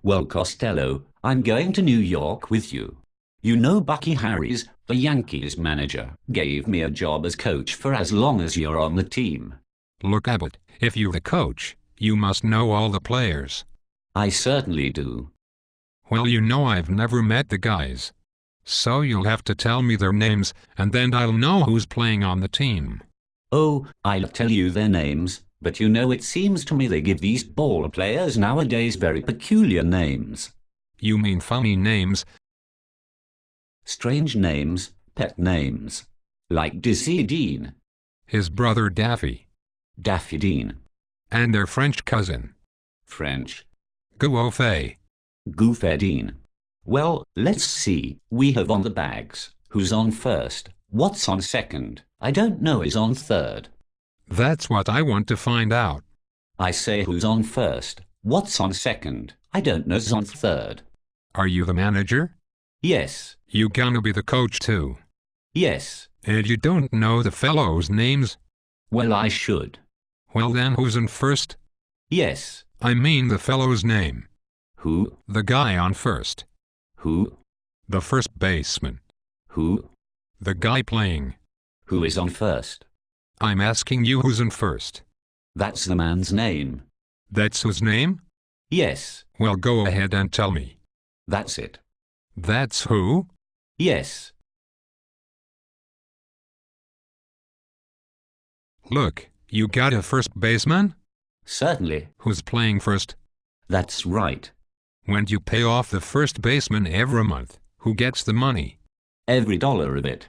Well, Costello, I'm going to New York with you. You know Bucky Harris, the Yankees manager, gave me a job as coach for as long as you're on the team. Look, Abbott, if you're the coach, you must know all the players. I certainly do. Well, you know I've never met the guys. So you'll have to tell me their names, and then I'll know who's playing on the team. Oh, I'll tell you their names, but you know it seems to me they give these ball players nowadays very peculiar names. You mean funny names? Strange names, pet names. Like Dizzy Dean. His brother Daffy. Daffy Dean. And their French cousin. French. Goofy. Goofedine. Well, let's see. We have on the bags. Who's on first? What's on second? I don't know is on third. That's what I want to find out. I say who's on first? What's on second? I don't know's on third. Are you the manager? Yes. You gonna be the coach too? Yes. And you don't know the fellows' names? Well, I should. Well then, who's in first? Yes. I mean the fellow's name. Who? The guy on first. Who? The first baseman. Who? The guy playing. Who is on first? I'm asking you who's in first. That's the man's name. That's his name? Yes. Well, go ahead and tell me. That's it. That's who? Yes. Look, you got a first baseman? Certainly. Who's playing first? That's right. When you pay off the first baseman every month, who gets the money? Every dollar of it.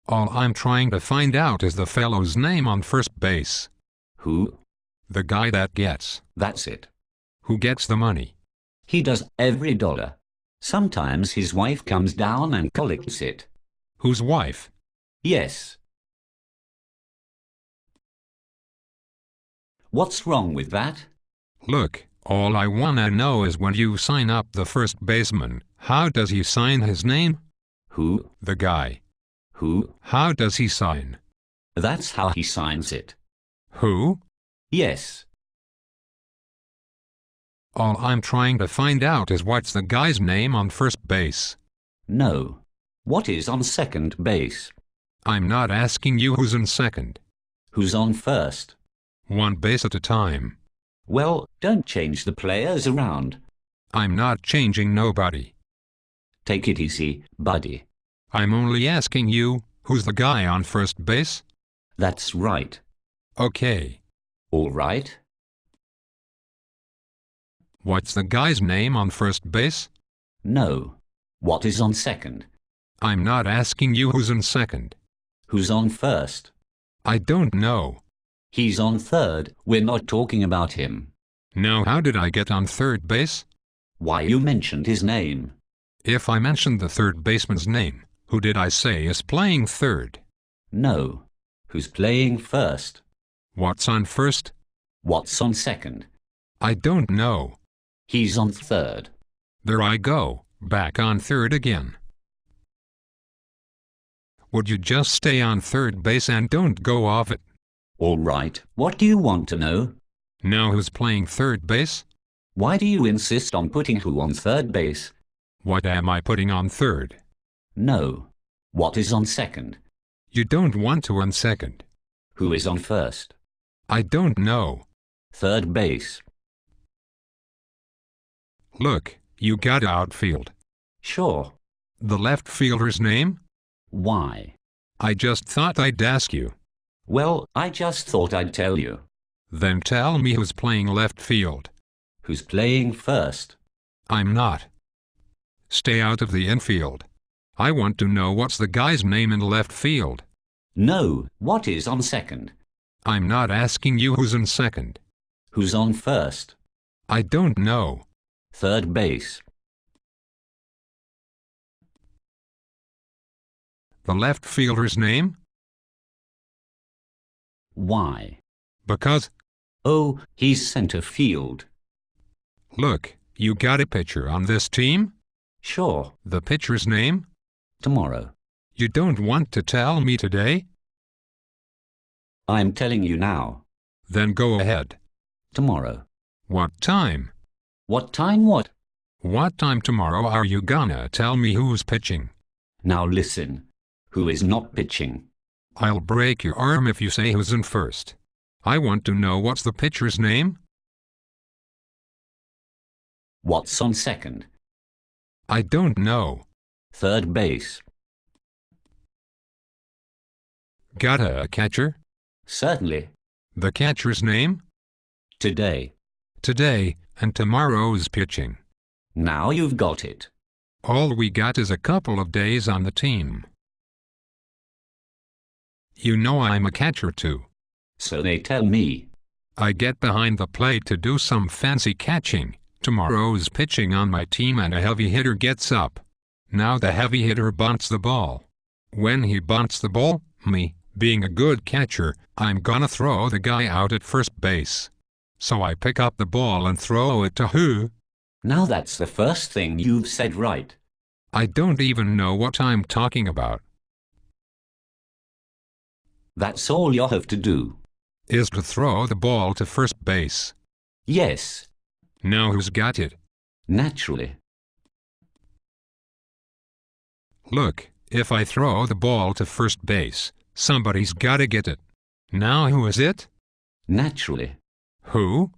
All I'm trying to find out is the fellow's name on first base. Who? The guy that gets. That's it. Who gets the money? He does every dollar. Sometimes his wife comes down and collects it. Whose wife? Yes. What's wrong with that? Look, all I wanna know is when you sign up the first baseman, how does he sign his name? Who? The guy. Who? How does he sign? That's how he signs it. Who? Yes. All I'm trying to find out is what's the guy's name on first base. No. What is on second base? I'm not asking you who's in second. Who's on first? One base at a time. Well, don't change the players around. I'm not changing nobody. Take it easy, buddy. I'm only asking you, who's the guy on first base? That's right. Okay. All right. What's the guy's name on first base? No. What is on second? I'm not asking you who's in second. Who's on first? I don't know. He's on third. We're not talking about him. Now how did I get on third base? Why, you mentioned his name. If I mentioned the third baseman's name, who did I say is playing third? No. Who's playing first? What's on first? What's on second? I don't know. He's on third. There I go, back on third again. Would you just stay on third base and don't go off it? All right. What do you want to know? Now who's playing third base? Why do you insist on putting who on third base? What am I putting on third? No. What is on second? You don't want to on second. Who is on first? I don't know. Third base. Look, you got outfield. Sure. The left fielder's name? Why? I just thought I'd ask you. Well, I just thought I'd tell you. Then tell me who's playing left field. Who's playing first? I'm not. Stay out of the infield. I want to know what's the guy's name in left field. No. What is on second? I'm not asking you who's in second. Who's on first? I don't know. Third base. The left fielder's name? Why? Because, Oh, he's center field. look, you got a pitcher on this team? Sure. The pitcher's name? Tomorrow. You don't want to tell me today? I'm telling you now. Then go ahead. Tomorrow. What time? What time what? What time tomorrow are you gonna tell me who's pitching? Now listen. Who is not pitching? I'll break your arm if you say who's in first. I want to know what's the pitcher's name? What's on second? I don't know. Third base. Got a catcher? Certainly. The catcher's name? Today. Today, and tomorrow's pitching. Now you've got it. All we got is a couple of days on the team. You know I'm a catcher too. So they tell me. I get behind the plate to do some fancy catching. Tomorrow's pitching on my team and a heavy hitter gets up. Now the heavy hitter bunts the ball. When he bunts the ball, me, being a good catcher, I'm gonna throw the guy out at first base. So I pick up the ball and throw it to who? Now that's the first thing you've said right. I don't even know what I'm talking about. That's all you have to do. Is to throw the ball to first base. Yes. Now who's got it? Naturally. Look, if I throw the ball to first base, somebody's gotta get it. Now who is it? Naturally. Who?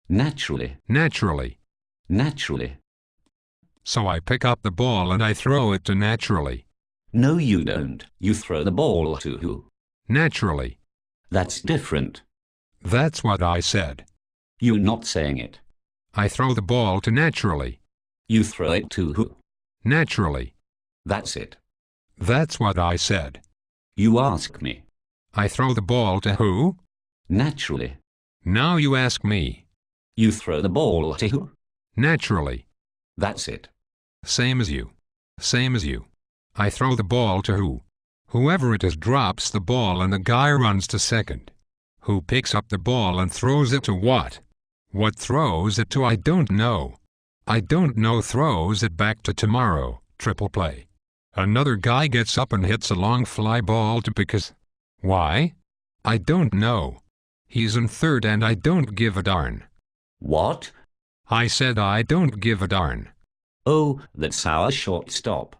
Naturally. Naturally. Naturally. So I pick up the ball and I throw it to naturally. No, you don't. You throw the ball to who? Naturally. That's different. That's what I said. You're not saying it. I throw the ball to naturally. You throw it to who? Naturally. That's it. That's what I said. You ask me. I throw the ball to who? Naturally. Now you ask me. You throw the ball to who? Naturally. That's it. Same as you. Same as you. I throw the ball to who? Whoever it is drops the ball and the guy runs to second. Who picks up the ball and throws it to what? What throws it to I don't know. I don't know throws it back to tomorrow, triple play. Another guy gets up and hits a long fly ball to because. Why? I don't know. He's in third and I don't give a darn. What? I said I don't give a darn. Oh, that's our shortstop.